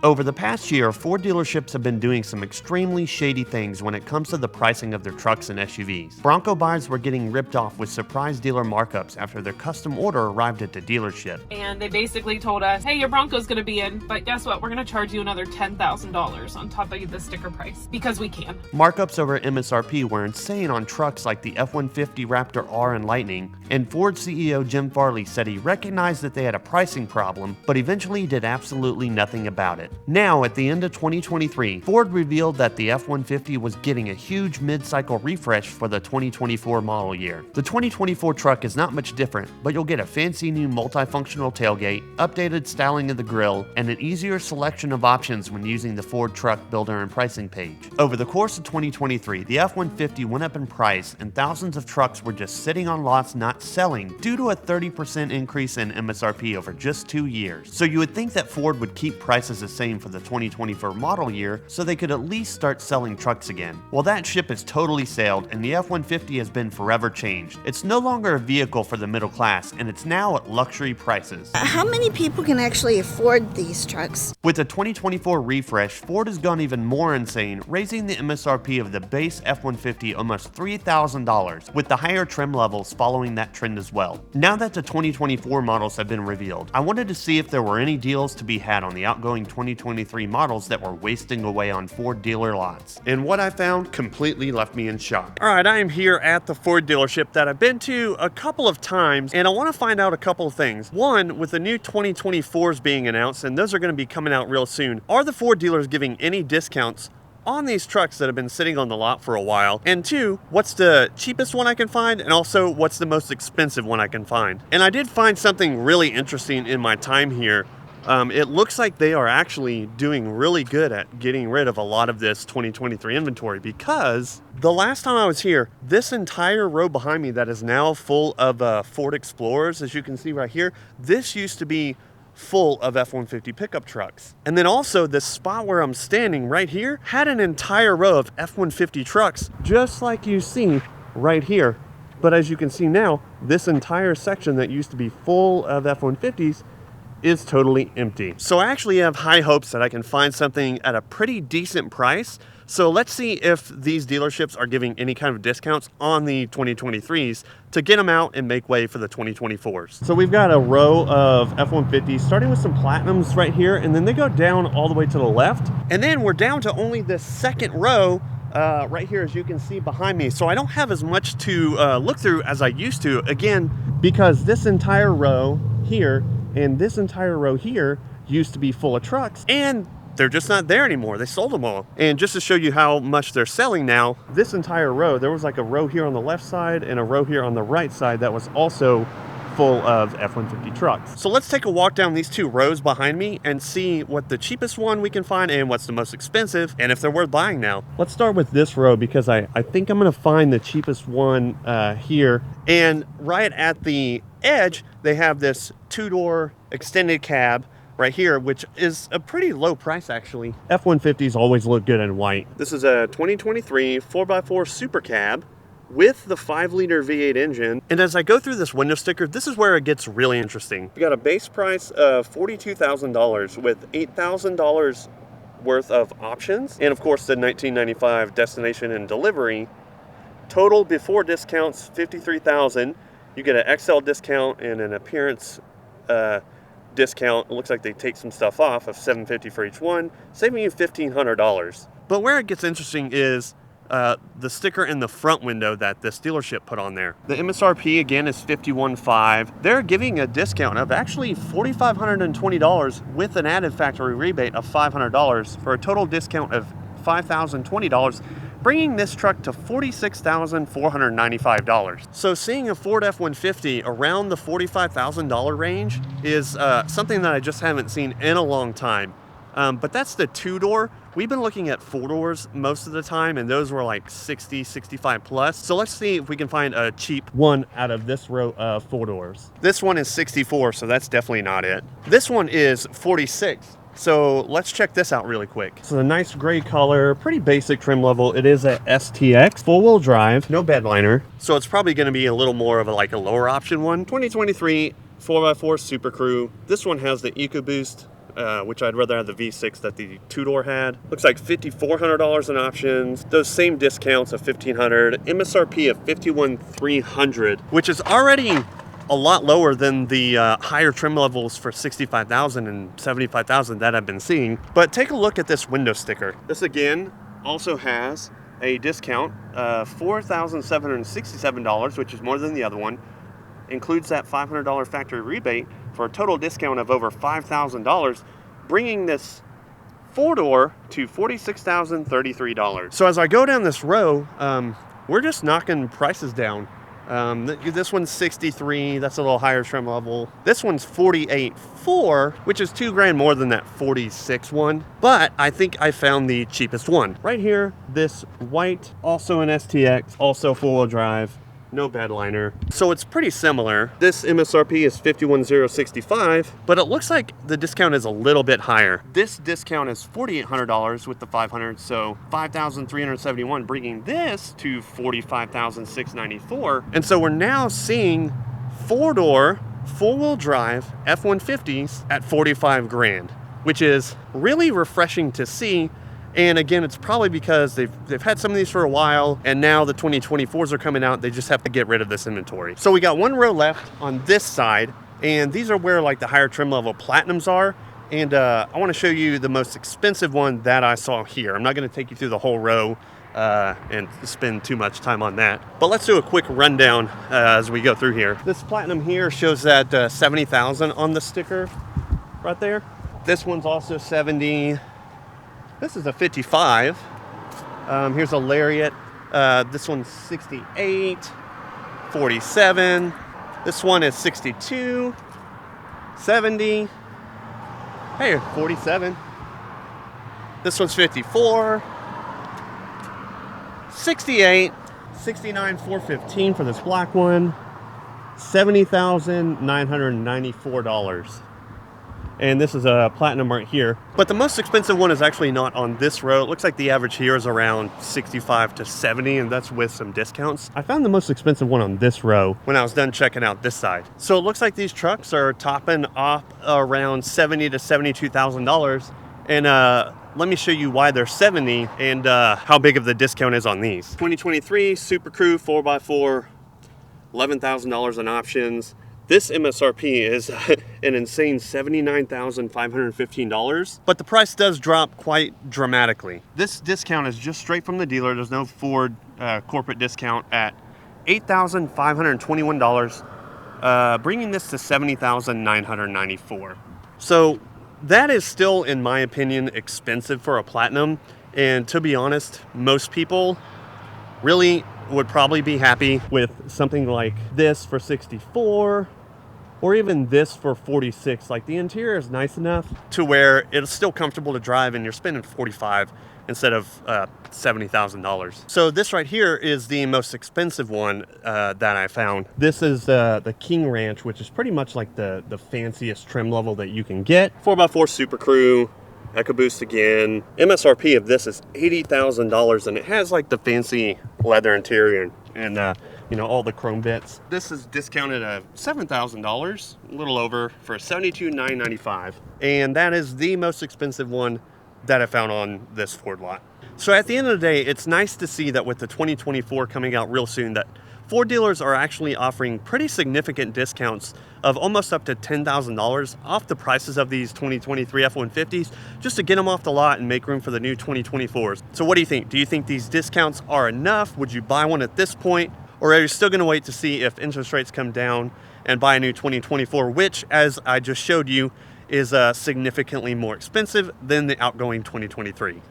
Over the past year, Ford dealerships have been doing some extremely shady things when it comes to the pricing of their trucks and SUVs. Bronco buyers were getting ripped off with surprise dealer markups after their custom order arrived at the dealership. And they basically told us, hey, your Bronco's going to be in, but guess what? We're going to charge you another $10,000 on top of the sticker price, because we can. Markups over MSRP were insane on trucks like the F-150 Raptor R and Lightning, and Ford CEO Jim Farley said he recognized that they had a pricing problem, but eventually did absolutely nothing about it. Now, at the end of 2023, Ford revealed that the F-150 was getting a huge mid-cycle refresh for the 2024 model year. The 2024 truck is not much different, but you'll get a fancy new multifunctional tailgate, updated styling of the grille, and an easier selection of options when using the Ford Truck Builder and Pricing page. Over the course of 2023, the F-150 went up in price, and thousands of trucks were just sitting on lots not selling due to a 30% increase in MSRP over just 2 years. So you would think that Ford would keep prices the same for the 2024 model year so they could at least start selling trucks again. Well, that ship has totally sailed, and the F-150 has been forever changed. It's no longer a vehicle for the middle class, and it's now at luxury prices. How many people can actually afford these trucks? With the 2024 refresh, Ford has gone even more insane, raising the MSRP of the base F-150 almost $3,000, with the higher trim levels following that trend as well. Now that the 2024 models have been revealed, I wanted to see if there were any deals to be had on the outgoing 2023 models that were wasting away on Ford dealer lots. And what I found completely left me in shock. Alright, I am here at the Ford dealership that I've been to a couple of times, and I want to find out a couple of things. One, with the new 2024s being announced, and those are going to be coming out real soon, are the Ford dealers giving any discounts on these trucks that have been sitting on the lot for a while? And two, what's the cheapest one I can find, and also what's the most expensive one I can find? And I did find something really interesting in my time here. It looks like they are actually doing really good at getting rid of a lot of this 2023 inventory, because the last time I was here, this entire row behind me that is now full of Ford Explorers, as you can see right here, this used to be full of F-150 pickup trucks. And then also this spot where I'm standing right here had an entire row of F-150 trucks, just like you see right here. But as you can see now, this entire section that used to be full of F-150s is totally empty. So I actually have high hopes that I can find something at a pretty decent price. So let's see if these dealerships are giving any kind of discounts on the 2023s to get them out and make way for the 2024s. So we've got a row of F-150s, starting with some Platinums right here, and then they go down all the way to the left. And then we're down to only the second row right here, as you can see behind me. So I don't have as much to look through as I used to, again, because this entire row here and this entire row here used to be full of trucks, and they're just not there anymore. They sold them all. And just to show you how much they're selling now, this entire row, there was like a row here on the left side and a row here on the right side that was also full of F-150 trucks. So let's take a walk down these two rows behind me and see what the cheapest one we can find and what's the most expensive, and if they're worth buying now. Let's start with this row, because I think I'm gonna find the cheapest one here. And right at the edge, they have this two-door extended cab right here, which is a pretty low price actually. F-150s always look good in white. This is a 2023 4x4 Super Cab with the 5-liter V8 engine. And as I go through this window sticker, this is where it gets really interesting. We got a base price of $42,000 with $8,000 worth of options, and of course the $19.95 destination and delivery. Total before discounts, $53,000. You get an XL discount and an appearance discount. It looks like they take some stuff off of $750 for each one, saving you $1,500. But where it gets interesting is the sticker in the front window that this dealership put on there. The MSRP again is $51,500. They're giving a discount of actually $4,520 with an added factory rebate of $500 for a total discount of $5,020, bringing this truck to $46,495. So seeing a Ford F-150 around the $45,000 range is something that I just haven't seen in a long time. But that's the two-door. We've been looking at four-doors most of the time, and those were like 60, 65 plus. So let's see if we can find a cheap one out of this row of four-doors. This one is 64, so that's definitely not it. This one is 46. So let's check this out really quick. So a nice gray color, pretty basic trim level. It is a STX, full-wheel drive, no bed liner. So it's probably gonna be a little more of a lower option one. 2023 4x4 Super Crew. This one has the EcoBoost which I'd rather have the V6 that the two-door had. Looks like $5,400 in options. Those same discounts of $1,500. MSRP of $51,300, which is already a lot lower than the higher trim levels for $65,000 and $75,000 that I've been seeing. But take a look at this window sticker. This again also has a discount of $4,767, which is more than the other one. Includes that $500 factory rebate for a total discount of over $5,000, bringing this four-door to $46,033. So as I go down this row, we're just knocking prices down. This one's $63,000, that's a little higher trim level. This one's $48,400, which is $2,000 more than that $46,000 one. But I think I found the cheapest one. Right here, this white, also an STX, also four-wheel drive, no bed liner. So it's pretty similar. This MSRP is $51,065, but it looks like the discount is a little bit higher. This discount is $4,800 with the $500, so $5,371, bringing this to $45,694. And so we're now seeing four-door, four-wheel drive F-150s at $45,000, which is really refreshing to see. And again, it's probably because they've had some of these for a while, and now the 2024s are coming out. They just have to get rid of this inventory. So we got one row left on this side, and these are where like the higher trim level Platinums are. And I want to show you the most expensive one that I saw here. I'm not going to take you through the whole row and spend too much time on that. But let's do a quick rundown as we go through here. This Platinum here shows that $70,000 on the sticker right there. This one's also $70,000. This is a 55. Here's a Lariat. This one's 68, 47. This one is 62, 70. Hey, 47. This one's 54, 68, 69, 415 for this black one. $70,994. And this is a Platinum right here. But the most expensive one is actually not on this row. It looks like the average here is around 65 to 70, and that's with some discounts. I found the most expensive one on this row when I was done checking out this side. So it looks like these trucks are topping off around $70,000 to $72,000. And let me show you why they're 70 and how big of the discount is on these. 2023 Super Crew 4x4, $11,000 in options. This MSRP is an insane $79,515, but the price does drop quite dramatically. This discount is just straight from the dealer. There's no Ford corporate discount at $8,521, bringing this to $70,994. So that is still, in my opinion, expensive for a Platinum. And to be honest, most people really would probably be happy with something like this for 64, or even this for 46. Like, the interior is nice enough to where it's still comfortable to drive, and you're spending $45,000 instead of $70,000. So this right here is the most expensive one that I found. This is the King Ranch, which is pretty much like the fanciest trim level that you can get. 4x4 Super Crew, EcoBoost again. MSRP of this is $80,000, and it has like the fancy leather interior and you know, all the chrome bits. This is discounted at $7,000, a little over, for $72,995. And that is the most expensive one that I found on this Ford lot. So at the end of the day, it's nice to see that with the 2024 coming out real soon, that Ford dealers are actually offering pretty significant discounts of almost up to $10,000 off the prices of these 2023 F-150s, just to get them off the lot and make room for the new 2024s. So what do you think? Do you think these discounts are enough? Would you buy one at this point? Or are you still going to wait to see if interest rates come down and buy a new 2024, which, as I just showed you, is significantly more expensive than the outgoing 2023?